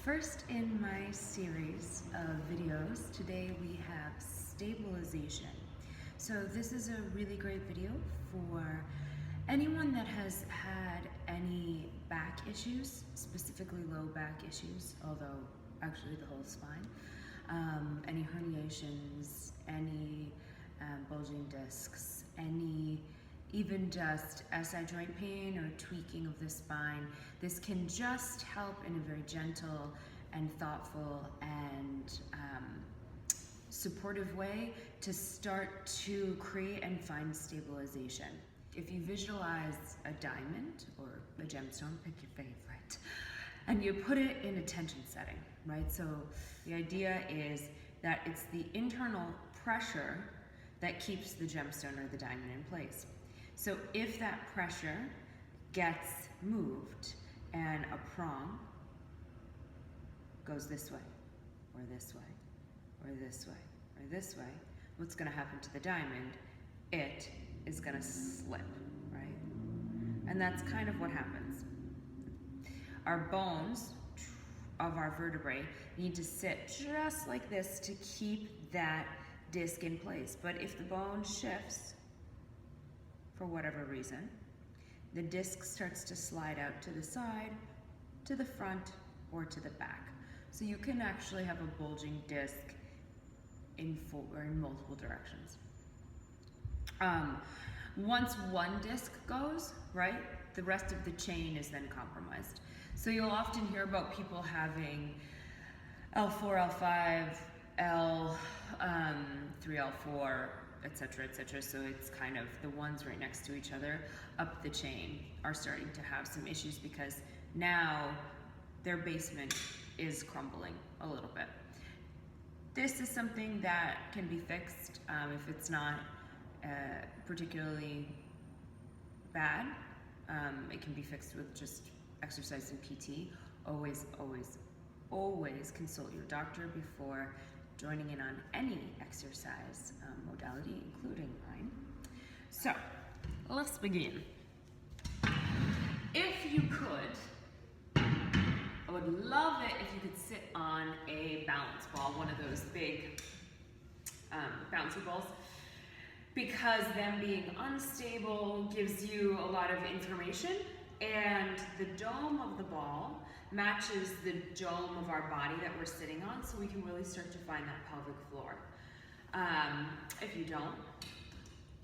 First in my series of videos, today we have stabilization. So this is a really great video for anyone that has had any back issues, specifically low back issues, although actually the whole spine, any herniations, any bulging discs, any even just SI joint pain or tweaking of the spine. This can just help in a very gentle and thoughtful and supportive way to start to create and find stabilization. If you visualize a diamond or a gemstone, pick your favorite, and you put it in a tension setting, right? So the idea is that it's the internal pressure that keeps the gemstone or the diamond in place. So if that pressure gets moved and a prong goes this way, or this way, or this way, or this way, what's gonna happen to the diamond? It is gonna slip, right? And that's kind of what happens. Our bones of our vertebrae need to sit just like this to keep that disc in place. But if the bone shifts, for whatever reason, the disc starts to slide out to the side, to the front, or to the back. So you can actually have a bulging disc in multiple directions. Once one disc goes, right, the rest of the chain is then compromised. So you'll often hear about people having L4, L5, L3, L4, etc., etc. So it's kind of the ones right next to each other up the chain are starting to have some issues because now their basement is crumbling a little bit. This is something that can be fixed if it's not particularly bad. It can be fixed with just exercise and PT. Always, always, always consult your doctor before joining in on any exercise modality, including mine. So, let's begin. If you could, I would love it if you could sit on a balance ball, one of those big bouncy balls, because them being unstable gives you a lot of information, and the dome of the ball matches the dome of our body that we're sitting on, so we can really start to find that pelvic floor. If you don't,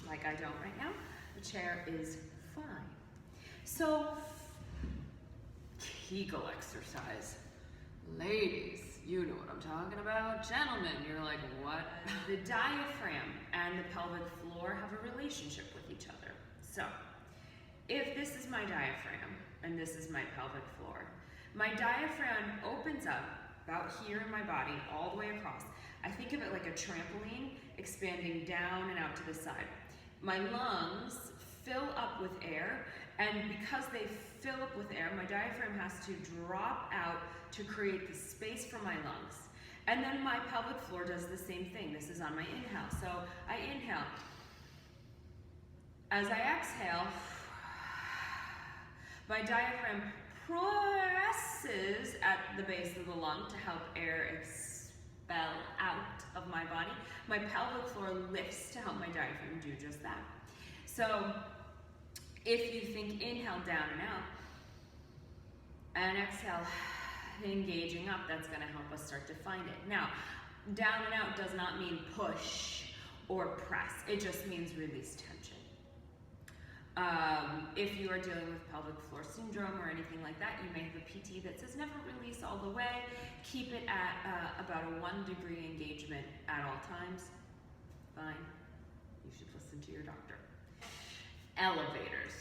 like I don't right now, the chair is fine. So, Kegel exercise. Ladies, you know what I'm talking about. Gentlemen, you're like, what? The diaphragm and the pelvic floor have a relationship with each other. So, if this is my diaphragm and this is my pelvic floor, my diaphragm opens up about here in my body, all the way across. I think of it like a trampoline expanding down and out to the side. My lungs fill up with air, and because they fill up with air, my diaphragm has to drop out to create the space for my lungs. And then my pelvic floor does the same thing. This is on my inhale. So I inhale. As I exhale, my diaphragm presses at the base of the lung to help air expel out of my body. My pelvic floor lifts to help my diaphragm do just that. So if you think inhale down and out, and exhale engaging up, that's going to help us start to find it. Now, down and out does not mean push or press. It just means release tension. If you are dealing with pelvic floor syndrome or anything like that, you may have a PT that says never release all the way. Keep it at about a 1 degree engagement at all times. Fine. You should listen to your doctor. Elevators.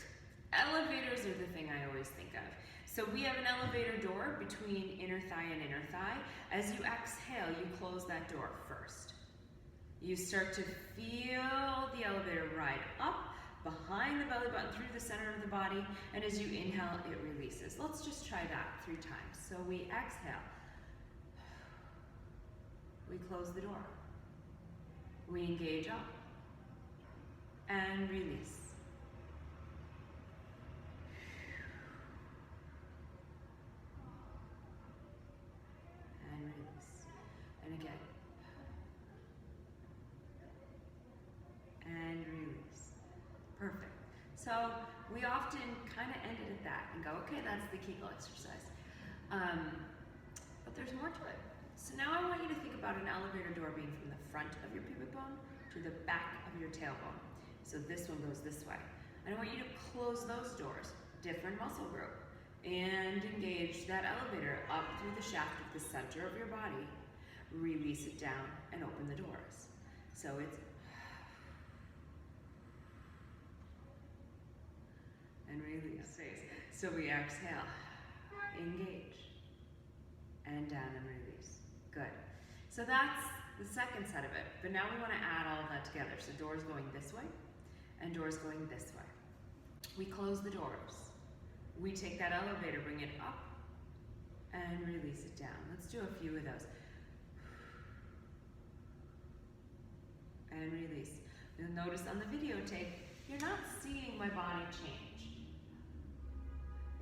Elevators are the thing I always think of. So we have an elevator door between inner thigh and inner thigh. As you exhale, you close that door first. You start to feel the elevator ride up behind the belly button through the center of the body, and as you inhale, it releases. Let's just try that 3 times. So we exhale. We close the door. We engage up and release. So we often kind of end it at that and go, okay, that's the Kegel exercise. But there's more to it. So now I want you to think about an elevator door being from the front of your pubic bone to the back of your tailbone. So this one goes this way. And I want you to close those doors, different muscle group, and engage that elevator up through the shaft of the center of your body. Release it down and open the doors. So it's and release. So we exhale, engage, and down and release. Good. So that's the second set of it. But now we want to add all of that together. So doors going this way and doors going this way. We close the doors. We take that elevator, bring it up, and release it down. Let's do a few of those. And release. You'll notice on the videotape, you're not seeing my body change.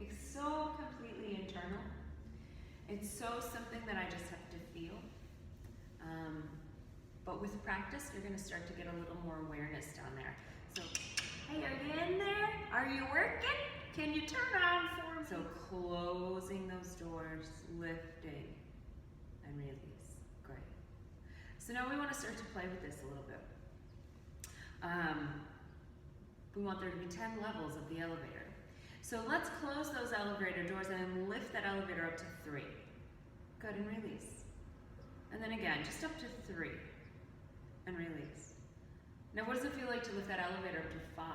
It's so completely internal. It's so something that I just have to feel. But with practice, you're going to start to get a little more awareness down there. So, hey, are you in there? Are you working? Can you turn on for me? So closing those doors, lifting, and release. Great. So now we want to start to play with this a little bit. We want there to be 10 levels of the elevator. So let's close those elevator doors and lift that elevator up to 3. Good, and release. And then again, just up to 3, and release. Now what does it feel like to lift that elevator up to 5?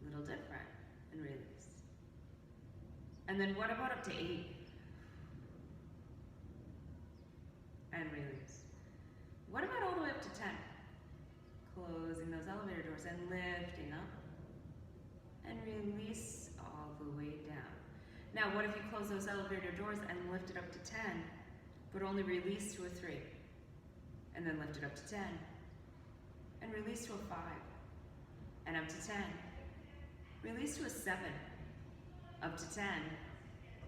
A little different, and release. And then what about up to 8? And release. What about all the way up to 10? Closing those elevator doors and lifting up, and release all the way down. Now what if you close those elevator doors and lift it up to 10, but only release to a 3, and then lift it up to 10, and release to a 5, and up to 10, release to a 7, up to 10,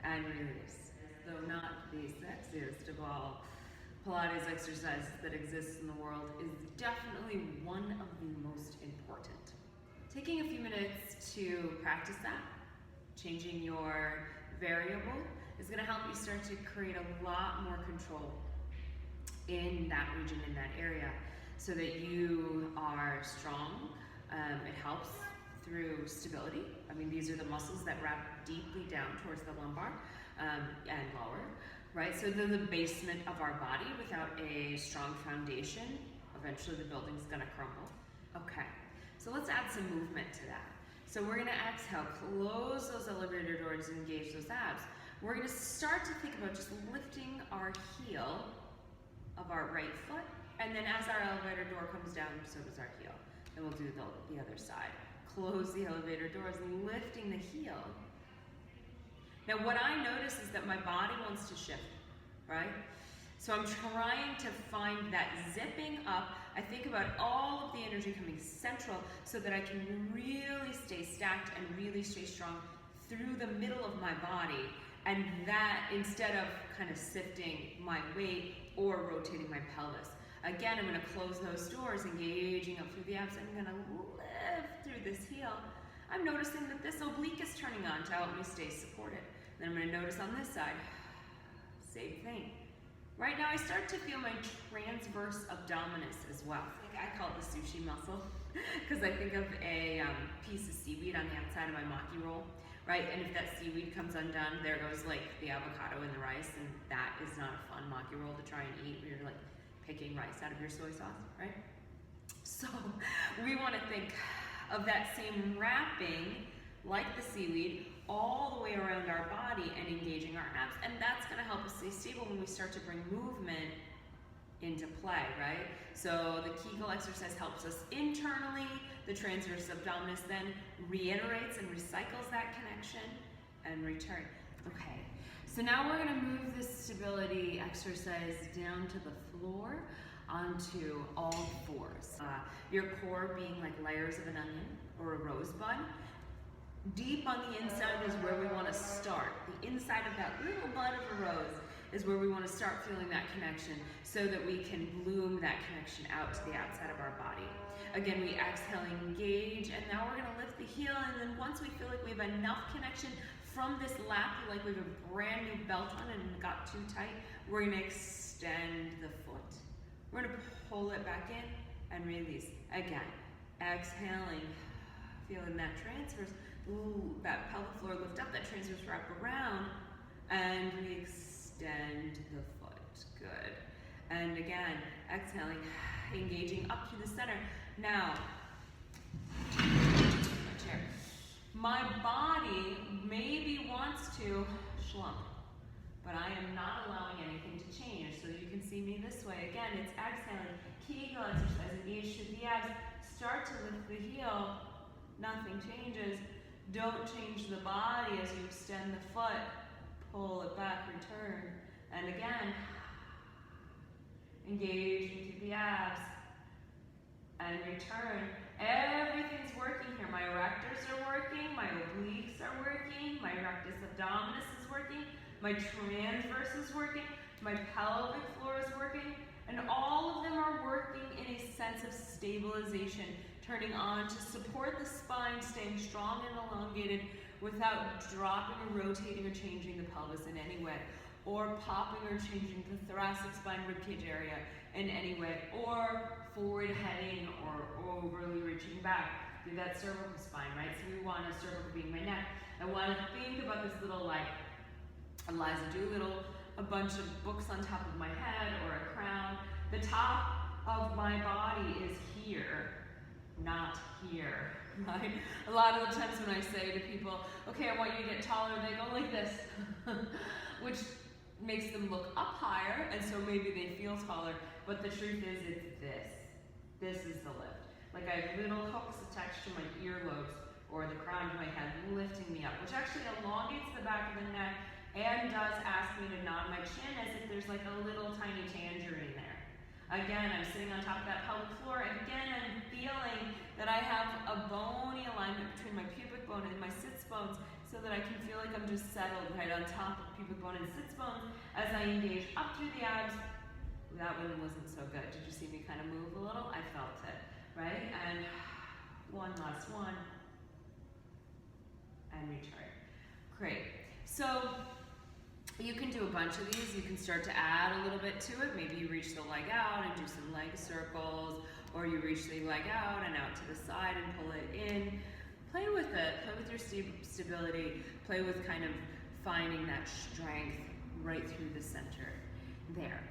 and release. Though not the sexiest of all Pilates exercises that exist in the world, is definitely one of the most important. Taking a few minutes to practice that, changing your variable, is going to help you start to create a lot more control in that region, in that area, so that you are strong. It helps through stability. I mean, these are the muscles that wrap deeply down towards the lumbar and lower, right? So they're the basement of our body. Without a strong foundation, eventually the building's going to crumble. Okay, so let's add some movement to that. So we're going to exhale, close those elevator doors, and engage those abs. We're going to start to think about just lifting our heel of our right foot, and then as our elevator door comes down, so does our heel. Then we'll do the other side. Close the elevator doors, lifting the heel. Now what I notice is that my body wants to shift, right? So I'm trying to find that zipping up. I think about all of the energy coming central so that I can really stay stacked and really stay strong through the middle of my body, and that instead of kind of sifting my weight or rotating my pelvis. Again, I'm going to close those doors, engaging up through the abs. I'm going to lift through this heel. I'm noticing that this oblique is turning on to help me stay supported. Then I'm going to notice on this side, same thing. Right now I start to feel my transverse abdominis as well. I call it the sushi muscle because I think of a piece of seaweed on the outside of my maki roll, right? And if that seaweed comes undone, there goes like the avocado and the rice, and that is not a fun maki roll to try and eat when you're like picking rice out of your soy sauce, right? So we want to think of that same wrapping like the seaweed all the way around our body and engaging our abs, and that's going to help us stay stable when we start to bring movement into play, right? So the Kegel exercise helps us internally. The transverse abdominis then reiterates and recycles that connection and return. Okay, so now we're going to move this stability exercise down to the floor onto all fours. Your core being like layers of an onion or a rosebud. Deep on the inside is where we want to start. The inside of that little bud of a rose is where we want to start feeling that connection so that we can bloom that connection out to the outside of our body. Again, we exhale, engage, and now we're going to lift the heel, and then once we feel like we have enough connection from this lap, like we have a brand new belt on and got too tight, we're going to extend the foot. We're going to pull it back in and release. Again, exhaling, feeling that transverse, ooh, that pelvic floor lift up, that transverse wrap around, and we extend the foot. Good. And again, exhaling, engaging up to the center. Now, chair. My body maybe wants to slump, but I am not allowing anything to change. So you can see me this way. Again, it's exhaling, Kegel exercise, engage through the abs. Start to lift the heel. Nothing changes. Don't change the body as you extend the foot. Pull it back, return. And again, engage into the abs. And return. Everything's working here. My erectors are working, my obliques are working, my rectus abdominis is working, my transverse is working, my pelvic floor is working, and all of them are working in a sense of stabilization, turning on to support the spine, staying strong and elongated without dropping or rotating or changing the pelvis in any way, or popping or changing the thoracic spine ribcage area in any way, or forward heading or overly reaching back through that cervical spine, right? So we want a cervical being my neck. I want to think about this little like Eliza Doolittle, a bunch of books on top of my head or a crown. The top of my body is here, not here, right? A lot of the times when I say to people, okay, I want you to get taller, they go like this, which makes them look up higher, and so maybe they feel taller, but the truth is it's this. This is the lift. Like I have little hooks attached to my earlobes or the crown of my head lifting me up, which actually elongates the back of the neck and does ask me to nod my chin as if there's like a little tiny tangerine there. Again, I'm sitting on top of that pelvic floor. Again, I'm feeling that I have a bony alignment between my pubic bone and my sits bones so that I can feel like I'm just settled right on top of pubic bone and sits bones as I engage up through the abs. That one wasn't so good. Did you see me kind of move a little? I felt it, right? And one last one. And return. Great. So you can do a bunch of these. You can start to add a little bit to it. Maybe you reach the leg out and do some leg circles, or you reach the leg out and out to the side and pull it in. Play with it. Play with your stability. Play with kind of finding that strength right through the center there.